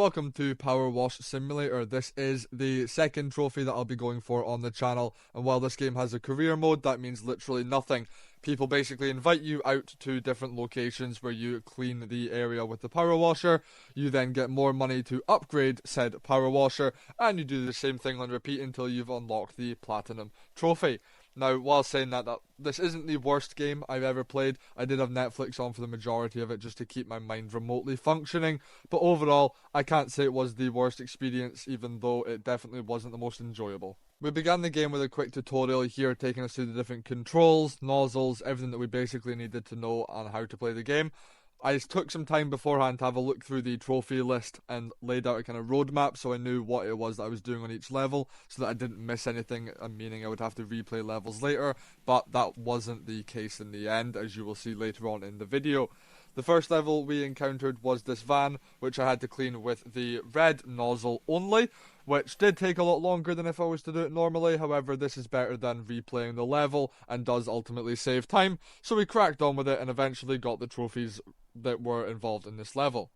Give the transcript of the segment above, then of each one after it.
welcome to PowerWash Simulator. This is the second trophy that I'll be going for on the channel, and while this game has a career mode, that means literally nothing. People basically invite you out to different locations where you clean the area with the power washer. You then get more money to upgrade said power washer, and you do the same thing on repeat until you've unlocked the platinum trophy. Now, while saying that this isn't the worst game I've ever played, I did have Netflix on for the majority of it just to keep my mind remotely functioning, but overall, I can't say it was the worst experience, even though it definitely wasn't the most enjoyable. We began the game with a quick tutorial here, taking us through the different controls, nozzles, everything that we basically needed to know on how to play the game. I took some time beforehand to have a look through the trophy list and laid out a kind of roadmap so I knew what it was that I was doing on each level so that I didn't miss anything, meaning I would have to replay levels later, but that wasn't the case in the end, as you will see later on in the video. The first level we encountered was this van, which I had to clean with the red nozzle only, which did take a lot longer than if I was to do it normally. However, this is better than replaying the level and does ultimately save time, so we cracked on with it and eventually got the trophies that were involved in this level.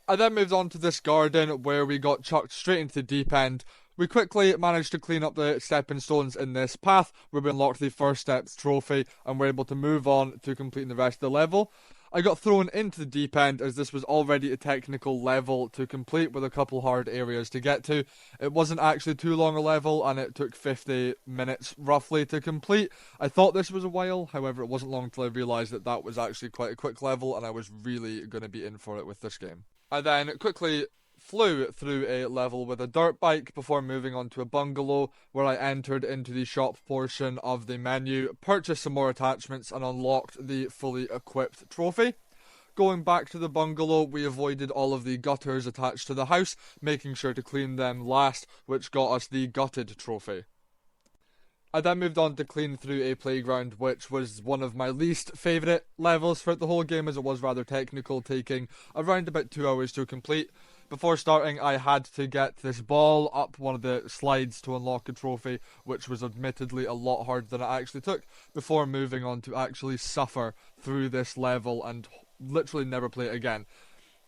I then moved on to this garden where we got chucked straight into the deep end. We quickly managed to clean up the stepping stones in this path where we unlocked the first steps trophy and were able to move on to completing the rest of the level. I got thrown into the deep end as this was already a technical level to complete with a couple hard areas to get to. It wasn't actually too long a level and it took 50 minutes roughly to complete. I thought this was a while, however it wasn't long until I realised that that was actually quite a quick level and I was really going to be in for it with this game. I then quickly flew through a level with a dirt bike before moving on to a bungalow where I entered into the shop portion of the menu, purchased some more attachments and unlocked the fully equipped trophy. Going back to the bungalow, we avoided all of the gutters attached to the house, making sure to clean them last, which got us the gutted trophy. I then moved on to clean through a playground, which was one of my least favourite levels throughout the whole game as it was rather technical, taking around about 2 hours to complete. Before starting, I had to get this ball up one of the slides to unlock a trophy, which was admittedly a lot harder than it actually took, before moving on to actually suffer through this level and literally never play it again.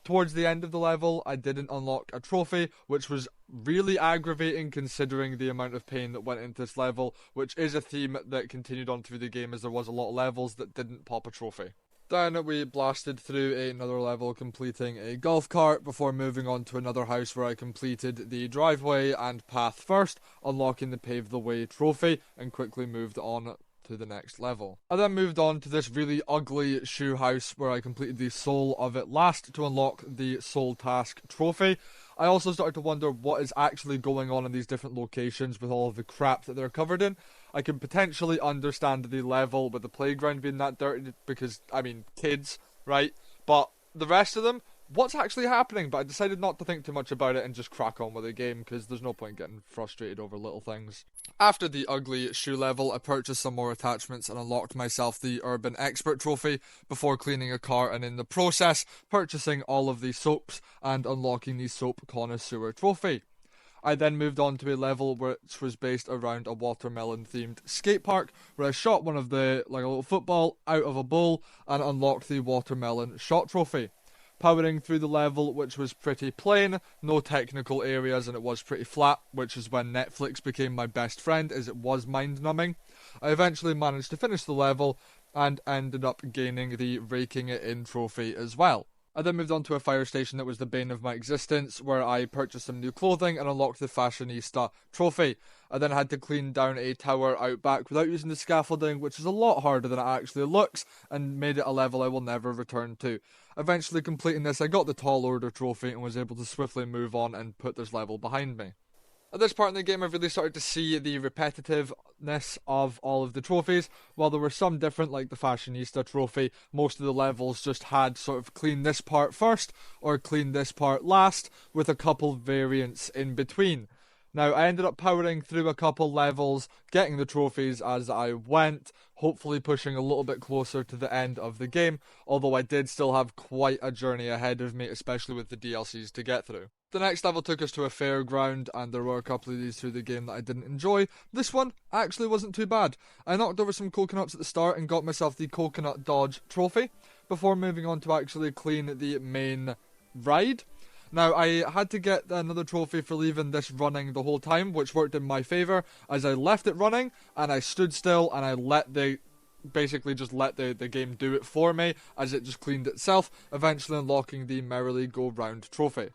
Towards the end of the level, I didn't unlock a trophy, which was really aggravating considering the amount of pain that went into this level, which is a theme that continued on through the game as there was a lot of levels that didn't pop a trophy. Then we blasted through another level, completing a golf cart before moving on to another house where I completed the driveway and path first, unlocking the Pave the Way trophy, and quickly moved on to the next level. I then moved on to this really ugly shoe house where I completed the soul of it last to unlock the soul task trophy. I also started to wonder what is actually going on in these different locations with all of the crap that they're covered in. I can potentially understand the level with the playground being that dirty because, I mean, kids, right? But the rest of them, what's actually happening? But I decided not to think too much about it and just crack on with the game because there's no point getting frustrated over little things. After the ugly shoe level, I purchased some more attachments and unlocked myself the Urban Expert trophy before cleaning a car and in the process purchasing all of the soaps and unlocking the Soap Connoisseur trophy. I then moved on to a level which was based around a watermelon themed skate park where I shot one of the, like a little football, out of a bowl and unlocked the watermelon shot trophy. Powering through the level, which was pretty plain, no technical areas and it was pretty flat, which is when Netflix became my best friend as it was mind-numbing. I eventually managed to finish the level and ended up gaining the Raking It In trophy as well. I then moved on to a fire station that was the bane of my existence, where I purchased some new clothing and unlocked the Fashionista trophy. I then had to clean down a tower out back without using the scaffolding, which is a lot harder than it actually looks, and made it a level I will never return to. Eventually completing this, I got the Tall Order trophy and was able to swiftly move on and put this level behind me. At this part in the game, I've really started to see the repetitiveness of all of the trophies. While there were some different, like the Fashionista trophy, most of the levels just had sort of clean this part first, or clean this part last, with a couple variants in between. Now, I ended up powering through a couple levels, getting the trophies as I went, hopefully pushing a little bit closer to the end of the game, although I did still have quite a journey ahead of me, especially with the DLCs to get through. The next level took us to a fairground, and there were a couple of these through the game that I didn't enjoy. This one actually wasn't too bad. I knocked over some coconuts at the start and got myself the Coconut Dodge trophy, before moving on to actually clean the main ride. Now, I had to get another trophy for leaving this running the whole time, which worked in my favour, as I left it running, and I stood still, and I basically just let the game do it for me, as it just cleaned itself, eventually unlocking the Merrily Go Round trophy.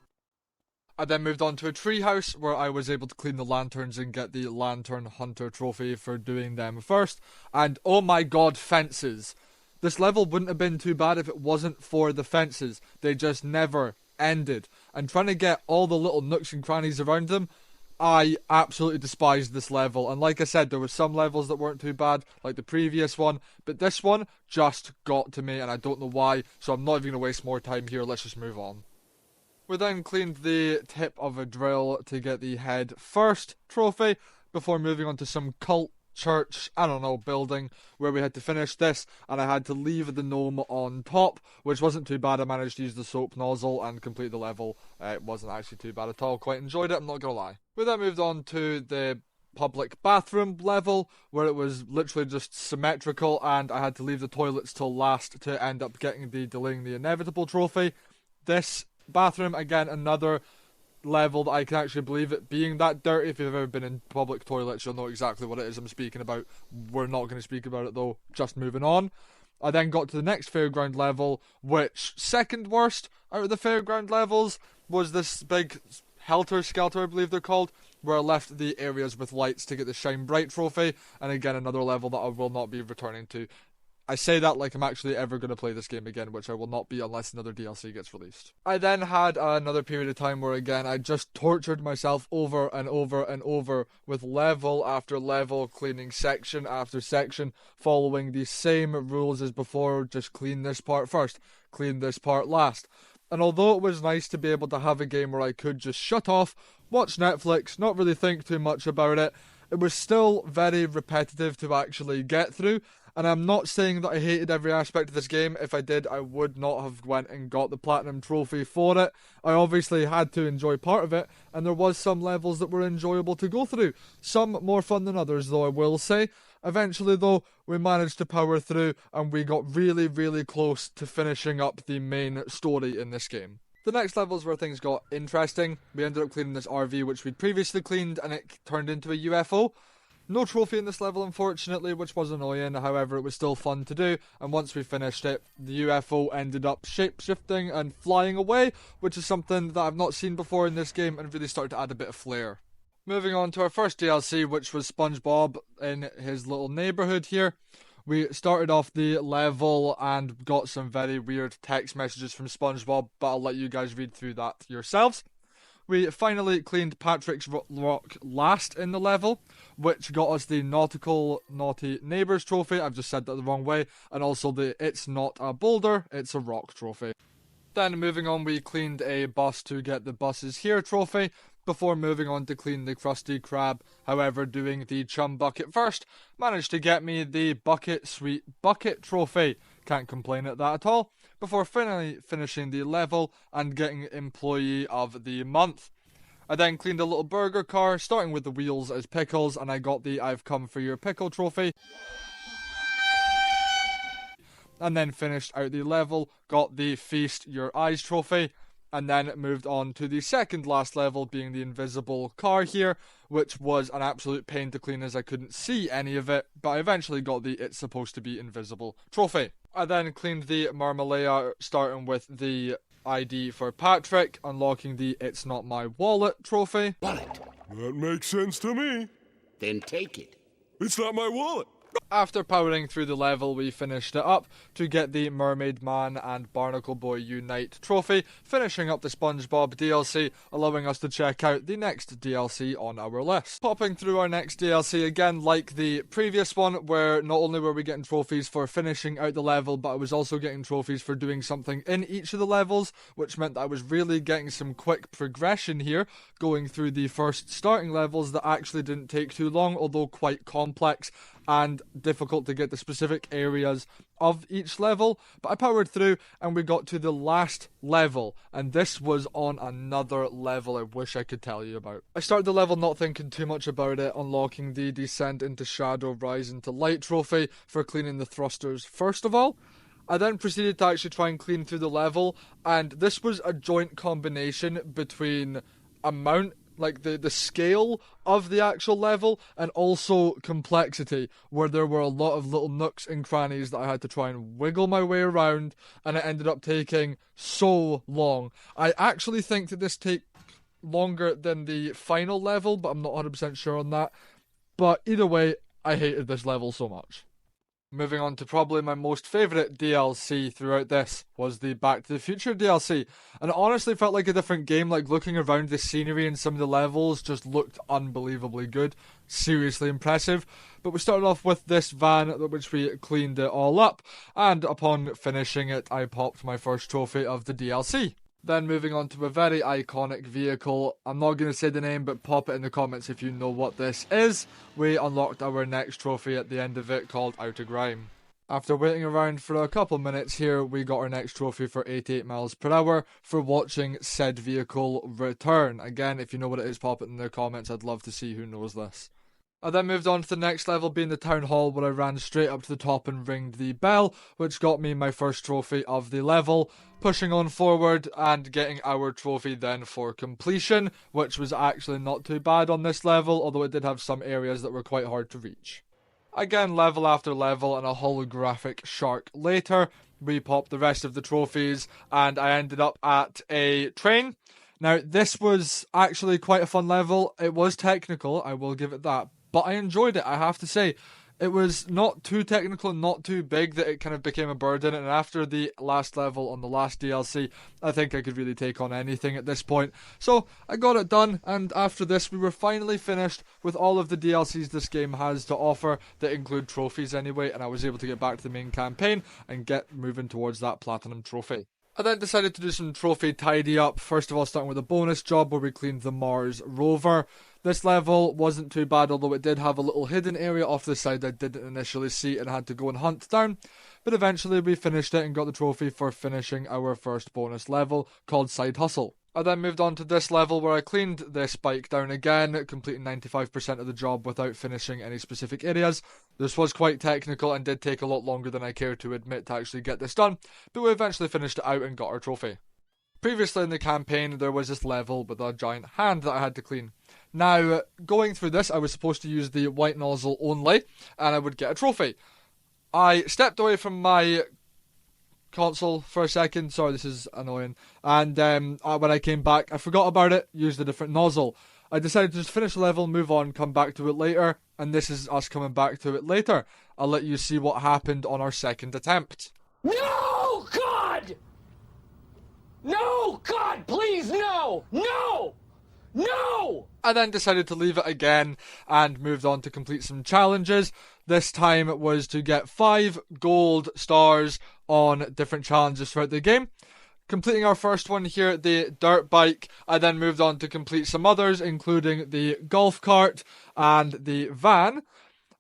I then moved on to a treehouse, where I was able to clean the lanterns and get the Lantern Hunter trophy for doing them first, and oh my god, fences! This level wouldn't have been too bad if it wasn't for the fences. They just never ended. And trying to get all the little nooks and crannies around them, I absolutely despised this level. And like I said, there were some levels that weren't too bad, like the previous one, but this one just got to me, and I don't know why, so I'm not even going to waste more time here. Let's just move on. We then cleaned the tip of a drill to get the head first trophy, before moving on to some cult church, I don't know, building, where we had to finish this, and I had to leave the gnome on top, which wasn't too bad. I managed to use the soap nozzle and complete the level. It wasn't actually too bad at all. Quite enjoyed it, I'm not gonna lie. We then moved on to the public bathroom level, where it was literally just symmetrical, and I had to leave the toilets till last to end up getting the Delaying the Inevitable trophy. This bathroom, again, another level that I can actually believe it being that dirty. If you've ever been in public toilets, you'll know exactly what it is I'm speaking about. We're not going to speak about it though, just moving on. I then got to the next fairground level, which, second worst out of the fairground levels, was this big helter-skelter, I believe they're called, where I left the areas with lights to get the Shine Bright trophy, and again another level that I will not be returning to. I say that like I'm actually ever going to play this game again, which I will not be unless another DLC gets released. I then had another period of time where, again, I just tortured myself over and over and over with level after level, cleaning section after section, following the same rules as before. Just clean this part first, clean this part last. And although it was nice to be able to have a game where I could just shut off, watch Netflix, not really think too much about it, it was still very repetitive to actually get through. And I'm not saying that I hated every aspect of this game. If I did, I would not have went and got the Platinum Trophy for it. I obviously had to enjoy part of it, and there was some levels that were enjoyable to go through. Some more fun than others, though, I will say. Eventually, though, we managed to power through, and we got really, really close to finishing up the main story in this game. The next levels where things got interesting. We ended up cleaning this RV, which we'd previously cleaned, and it turned into a UFO. No trophy in this level, unfortunately, which was annoying. However, it was still fun to do, and once we finished it, the UFO ended up shape-shifting and flying away, which is something that I've not seen before in this game and really started to add a bit of flair. Moving on to our first DLC, which was Spongebob in his little neighbourhood here. We started off the level and got some very weird text messages from Spongebob, but I'll let you guys read through that yourselves. We finally cleaned Patrick's Rock last in the level, which got us the Nautical Naughty Neighbours trophy. I've just said that the wrong way. And also the It's Not a Boulder, It's a Rock trophy. Then moving on, we cleaned a bus to get the Buses Here trophy, before moving on to clean the Krusty Krab. However, doing the Chum Bucket first managed to get me the Bucket Sweet Bucket trophy. Can't complain at that at all. Before finally finishing the level and getting Employee of the Month. I then cleaned a little burger car, starting with the wheels as pickles, and I got the I've Come For Your Pickle trophy. And then finished out the level, got the Feast Your Eyes trophy, and then moved on to the second last level, being the invisible car here, which was an absolute pain to clean as I couldn't see any of it, but I eventually got the It's Supposed to Be Invisible trophy. I then cleaned the Marmalade, starting with the ID for Patrick, unlocking the It's Not My Wallet trophy. Wallet. That makes sense to me. Then take it. It's not my wallet. After powering through the level, we finished it up to get the Mermaid Man and Barnacle Boy Unite trophy, finishing up the Spongebob DLC, allowing us to check out the next DLC on our list. Popping through our next DLC again, like the previous one, where not only were we getting trophies for finishing out the level, but I was also getting trophies for doing something in each of the levels, which meant that I was really getting some quick progression here, going through the first starting levels that actually didn't take too long, although quite complex and difficult to get the specific areas of each level. But I powered through and we got to the last level, and this was on another level I wish I could tell you about. I started the level not thinking too much about it, unlocking the Descent into Shadow, Rise into Light trophy for cleaning the thrusters first of all. I then proceeded to actually try and clean through the level, and this was a joint combination between amount, like the scale of the actual level, and also complexity, where there were a lot of little nooks and crannies that I had to try and wiggle my way around, and it ended up taking so long. I actually think that this takes longer than the final level, but I'm not 100% sure on that. But either way, I hated this level so much. Moving on to probably my most favourite DLC throughout this was the Back to the Future DLC. And it honestly felt like a different game, like looking around the scenery and some of the levels just looked unbelievably good. Seriously impressive. But we started off with this van, which we cleaned it all up. And upon finishing it, I popped my first trophy of the DLC. Then moving on to a very iconic vehicle. I'm not going to say the name, but pop it in the comments if you know what this is. We unlocked our next trophy at the end of it, called Out of Grime. After waiting around for a couple minutes here, we got our next trophy for 88 miles per hour for watching said vehicle return. Again, if you know what it is, pop it in the comments. I'd love to see who knows this. I then moved on to the next level, being the town hall, where I ran straight up to the top and ringed the bell, which got me my first trophy of the level, pushing on forward and getting our trophy then for completion, which was actually not too bad on this level, although it did have some areas that were quite hard to reach. Again, level after level and a holographic shark later, we popped the rest of the trophies, and I ended up at a train. Now, this was actually quite a fun level. It was technical, I will give it that. But I enjoyed it, I have to say. It was not too technical and not too big that it kind of became a burden. And after the last level on the last DLC, I think I could really take on anything at this point. So I got it done, and after this we were finally finished with all of the DLCs this game has to offer that include trophies anyway, and I was able to get back to the main campaign and get moving towards that platinum trophy. I then decided to do some trophy tidy up, first of all starting with a bonus job where we cleaned the Mars rover. This level wasn't too bad, although it did have a little hidden area off the side I didn't initially see and had to go and hunt down. But eventually we finished it and got the trophy for finishing our first bonus level, called Side Hustle. I then moved on to this level where I cleaned this bike down again, completing 95% of the job without finishing any specific areas. This was quite technical and did take a lot longer than I care to admit to actually get this done, but we eventually finished it out and got our trophy. Previously in the campaign, there was this level with a giant hand that I had to clean. Now, going through this, I was supposed to use the white nozzle only, and I would get a trophy. I stepped away from my console for a second. Sorry, this is annoying. And when I came back, I forgot about it, used a different nozzle. I decided to just finish the level, move on, come back to it later, and this is us coming back to it later. I'll let you see what happened on our second attempt. No, God! No, God, please, no! No! No! I then decided to leave it again and moved on to complete some challenges. This time it was to get 5 gold stars on different challenges throughout the game. Completing our first one here, the dirt bike, I then moved on to complete some others, including the golf cart and the van.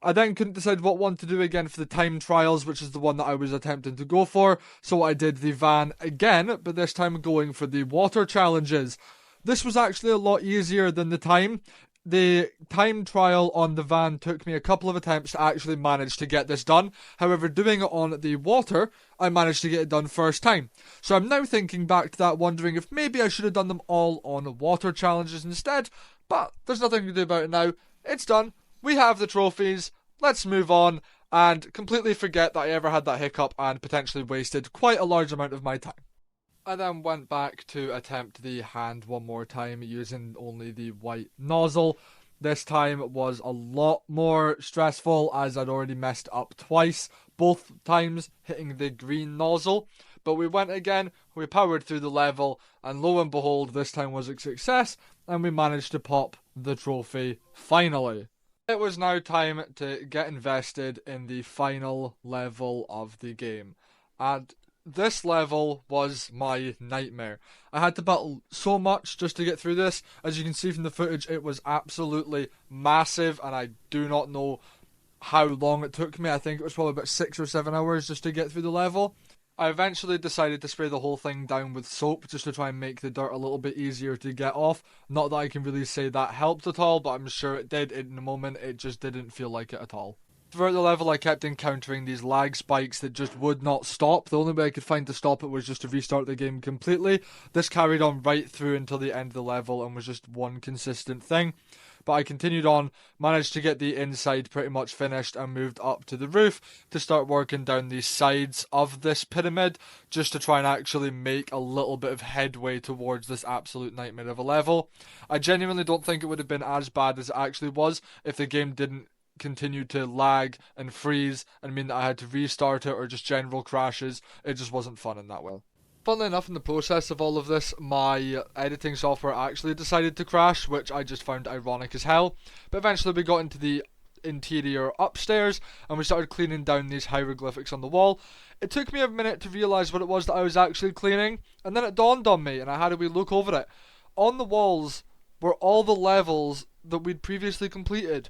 I then couldn't decide what one to do again for the time trials, which is the one that I was attempting to go for, so I did the van again, but this time going for the water challenges. This was actually a lot easier than the time. The time trial on the van took me a couple of attempts to actually manage to get this done. However, doing it on the water, I managed to get it done first time. So I'm now thinking back to that, wondering if maybe I should have done them all on water challenges instead. But there's nothing to do about it now. It's done. We have the trophies. Let's move on and completely forget that I ever had that hiccup and potentially wasted quite a large amount of my time. I then went back to attempt the hand one more time using only the white nozzle. This time was a lot more stressful as I'd already messed up twice, both times hitting the green nozzle. But we went again, we powered through the level, and lo and behold, this time was a success, and we managed to pop the trophy finally. It was now time to get invested in the final level of the game. And this level was my nightmare. I had to battle so much just to get through this. As you can see from the footage, it was absolutely massive, and I do not know how long it took me. I think it was probably about 6 or 7 hours just to get through the level. I eventually decided to spray the whole thing down with soap just to try and make the dirt a little bit easier to get off. Not that I can really say that helped at all, but I'm sure it did. In the moment, it just didn't feel like it at all. Throughout the level, I kept encountering these lag spikes that just would not stop. The only way I could find to stop it was just to restart the game completely. This carried on right through until the end of the level and was just one consistent thing. But I continued on, managed to get the inside pretty much finished, and moved up to the roof to start working down the sides of this pyramid, just to try and actually make a little bit of headway towards this absolute nightmare of a level. I genuinely don't think it would have been as bad as it actually was if the game didn't continue to lag and freeze and mean that I had to restart it or just general crashes. It just wasn't fun in that way. Funnily enough, in the process of all of this, my editing software actually decided to crash, which I just found ironic as hell. But eventually we got into the interior upstairs and we started cleaning down these hieroglyphics on the wall. It took me a minute to realise what it was that I was actually cleaning, and then it dawned on me and I had a wee look over it. On the walls were all the levels that we'd previously completed.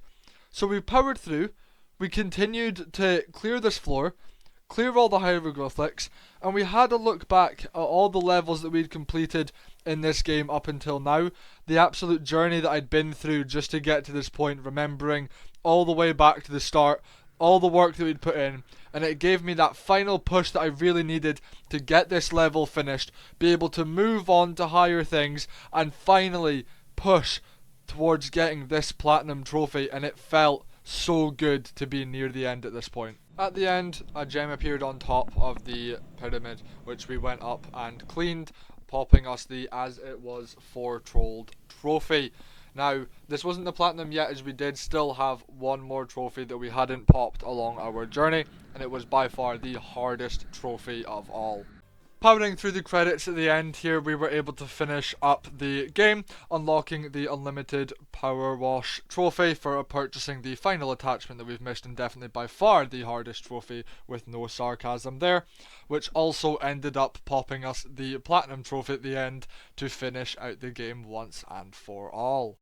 So we powered through, we continued to clear this floor, clear all the hieroglyphics, and we had a look back at all the levels that we'd completed in this game up until now. The absolute journey that I'd been through just to get to this point, remembering all the way back to the start, all the work that we'd put in, and it gave me that final push that I really needed to get this level finished, be able to move on to higher things, and finally push towards getting this platinum trophy, and it felt so good to be near the end at this point. At the end, a gem appeared on top of the pyramid, which we went up and cleaned, popping us the As It Was For Trolled trophy. Now, this wasn't the platinum yet, as we did still have one more trophy that we hadn't popped along our journey, and it was by far the hardest trophy of all. Powering through the credits at the end here, we were able to finish up the game, unlocking the unlimited PowerWash trophy for purchasing the final attachment that we've missed, and definitely by far the hardest trophy, with no sarcasm there, which also ended up popping us the platinum trophy at the end to finish out the game once and for all.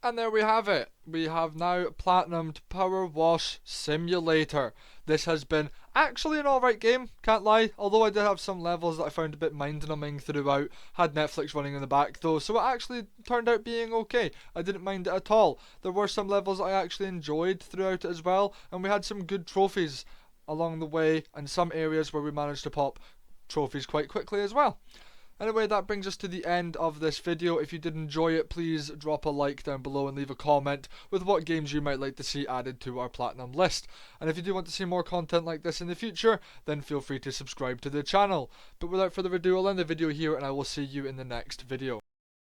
And there we have it. We have now platinumed PowerWash Simulator. This has been actually an alright game, can't lie, although I did have some levels that I found a bit mind-numbing throughout. Had Netflix running in the back though, so it actually turned out being okay. I didn't mind it at all. There were some levels I actually enjoyed throughout it as well, and we had some good trophies along the way, and some areas where we managed to pop trophies quite quickly as well. Anyway, that brings us to the end of this video. If you did enjoy it, please drop a like down below and leave a comment with what games you might like to see added to our platinum list. And if you do want to see more content like this in the future, then feel free to subscribe to the channel. But without further ado, I'll end the video here and I will see you in the next video.